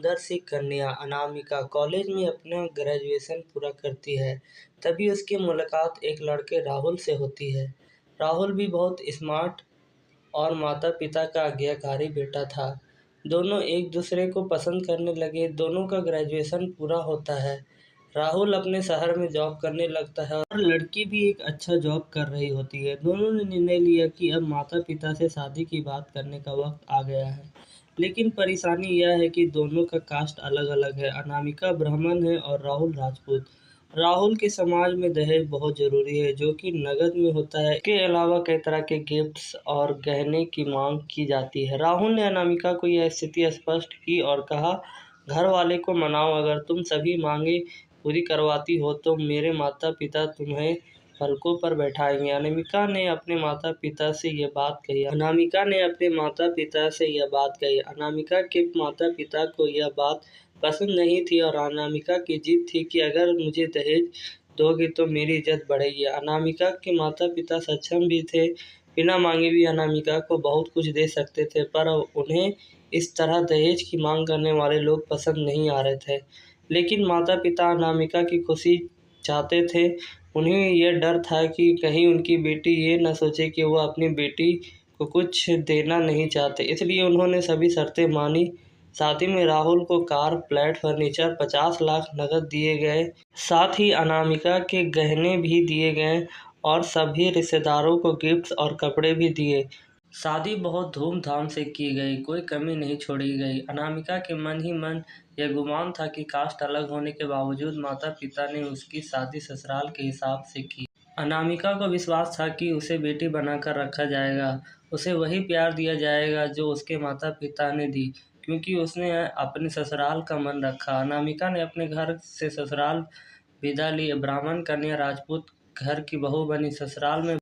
दर्शिक कन्या अनामिका कॉलेज में अपना ग्रेजुएशन पूरा करती है। तभी उसकी मुलाकात एक लड़के राहुल से होती है। राहुल भी बहुत स्मार्ट और माता-पिता का आज्ञाकारी बेटा था। दोनों एक दूसरे को पसंद करने लगे। दोनों का ग्रेजुएशन पूरा होता है। राहुल अपने शहर में जॉब करने लगता है और लड़की भी एक अच्छा जॉब कर रही होती है। दोनों ने निर्णय लिया कि अब माता-पिता से शादी की बात करने का वक्त आ गया है। लेकिन परेशानी यह है कि दोनों का कास्ट अलग-अलग है। अनामिका ब्राह्मण है और राहुल राजपूत। राहुल के समाज में दहेज बहुत ज़रूरी है, जो कि नकद में होता है। इसके अलावा कई तरह के गिफ्ट्स और गहने की मांग की जाती है। राहुल ने अनामिका को यह स्थिति स्पष्ट की और कहा, घर वाले को मनाओ, अगर तुम सभी मांगें पूरी करवाती हो तो मेरे माता-पिता तुम्हें पलकों पर बैठाएंगे। अनामिका ने अपने माता-पिता से यह बात कही। अनामिका के माता-पिता को यह बात पसंद नहीं थी और अनामिका की जिद थी कि अगर मुझे दहेज दोगे तो मेरी इज्जत बढ़ेगी। अनामिका के माता-पिता सक्षम भी थे, बिना मांगे भी अनामिका को बहुत कुछ दे सकते थे, पर उन्हें इस तरह दहेज की मांग करने वाले लोग पसंद नहीं आ रहे थे। लेकिन माता-पिता अनामिका की खुशी चाहते थे। उन्हें यह डर था कि कहीं उनकी बेटी ये न सोचे कि वह अपनी बेटी को कुछ देना नहीं चाहते, इसलिए उन्होंने सभी शर्तें मानी। शादी में राहुल को कार, फ्लैट, फर्नीचर, 50 लाख नकद दिए गए। साथ ही अनामिका के गहने भी दिए गए और सभी रिश्तेदारों को गिफ्ट्स और कपड़े भी दिए। शादी बहुत धूमधाम से की गई, कोई कमी नहीं छोड़ी गई। अनामिका के मन ही मन यह गुमान था कि कास्ट अलग होने के बावजूद माता-पिता ने उसकी शादी ससुराल के हिसाब से की। अनामिका को विश्वास था कि उसे बेटी बनाकर रखा जाएगा, उसे वही प्यार दिया जाएगा जो उसके माता-पिता ने दी, क्योंकि उसने अपने ससुराल का मन रखा। अनामिका ने अपने घर से ससुराल विदा ली। ब्राह्मण कन्या राजपूत घर की बहू बनी। ससुराल में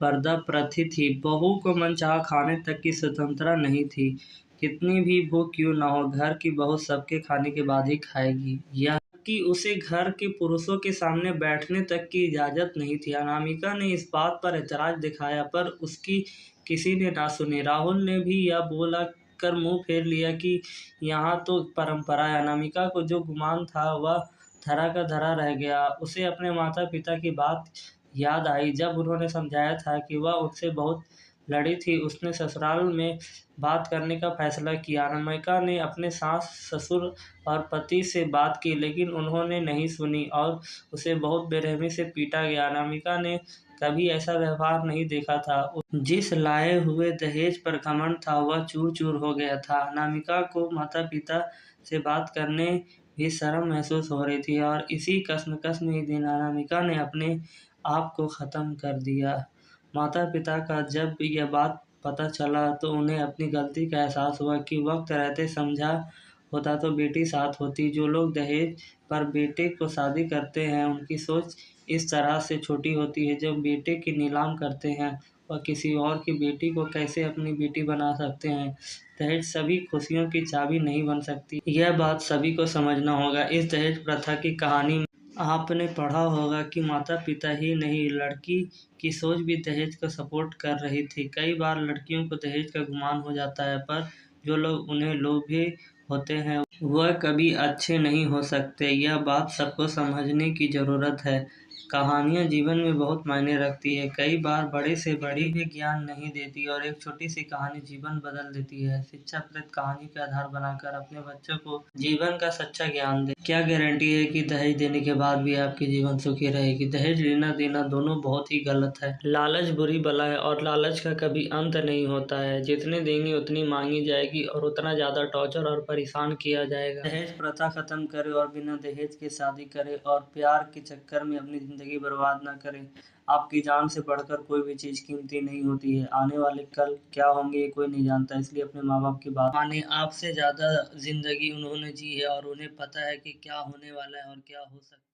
पर्दा प्रथा थी। बहू को मनचाहा खाने तक की स्वतंत्रता नहीं थी। कितनी भी भूख क्यों न हो, घर की बहू सबके खाने के बाद ही खाएगी। यह कि उसे घर के पुरुषों के सामने बैठने तक की इजाज़त नहीं थी। अनामिका ने इस बात पर ऐतराज़ दिखाया, पर उसकी किसी ने ना सुनी। राहुल ने भी यह बोला कर मुँह फेर लिया कि यहाँ तो परंपरा है। अनामिका को जो गुमान था वह धरा का धरा रह गया। उसे अपने माता-पिता की बात याद आई, जब उन्होंने समझाया था कि वह उनसे बहुत लड़ी थी। उसने ससुराल में बात करने का फैसला किया। अनामिका ने अपने सास, ससुर और पति से बात की, लेकिन उन्होंने नहीं सुनी और उसे बहुत बेरहमी से पीटा गया। अनामिका ने कभी ऐसा व्यवहार नहीं देखा था। जिस लाए हुए दहेज पर घमंड था वह चूर-चूर हो गया था। अनामिका को माता-पिता से बात करने भी शर्म महसूस हो रही थी और इसी कश्मकश में एक दिन अनामिका ने अपने आप को ख़त्म कर दिया। माता-पिता का जब यह बात पता चला तो उन्हें अपनी गलती का एहसास हुआ कि वक्त रहते समझा होता तो बेटी साथ होती। जो लोग दहेज पर बेटे को शादी करते हैं उनकी सोच इस तरह से छोटी होती है। जब बेटे की नीलाम करते हैं और किसी और की बेटी को कैसे अपनी बेटी बना सकते हैं। दहेज सभी खुशियों की चाबी नहीं बन सकती, यह बात सभी को समझना होगा। इस दहेज प्रथा की कहानी आपने पढ़ा होगा कि माता-पिता ही नहीं, लड़की की सोच भी दहेज को सपोर्ट कर रही थी। कई बार लड़कियों को दहेज का गुमान हो जाता है, पर जो लोग उन्हें लोभी होते हैं वह कभी अच्छे नहीं हो सकते। यह बात सबको समझने की ज़रूरत है। कहानियाँ जीवन में बहुत मायने रखती है। कई बार बड़े से बड़ी भी ज्ञान नहीं देती और एक छोटी सी कहानी जीवन बदल देती है। शिक्षाप्रद कहानी का आधार बनाकर अपने बच्चों को जीवन का सच्चा ज्ञान दें। क्या गारंटी है कि दहेज देने के बाद भी आपकी जीवन सुखी रहेगी? दहेज लेना देना दोनों बहुत ही गलत है। लालच बुरी बला है और लालच का कभी अंत नहीं होता है। जितने देंगे उतनी मांगी जाएगी और उतना ज़्यादा टॉर्चर और परेशान किया जाएगा। दहेज प्रथा खत्म करें और बिना दहेज के शादी करें और प्यार के चक्कर में अपनी ज़िंदगी बर्बाद ना करें। आपकी जान से बढ़कर कोई भी चीज़ कीमती नहीं होती है। आने वाले कल क्या होंगे ये कोई नहीं जानता, इसलिए अपने माँ-बाप की बात मानें। आपसे ज़्यादा ज़िंदगी उन्होंने जी है और उन्हें पता है कि क्या होने वाला है और क्या हो सकता है।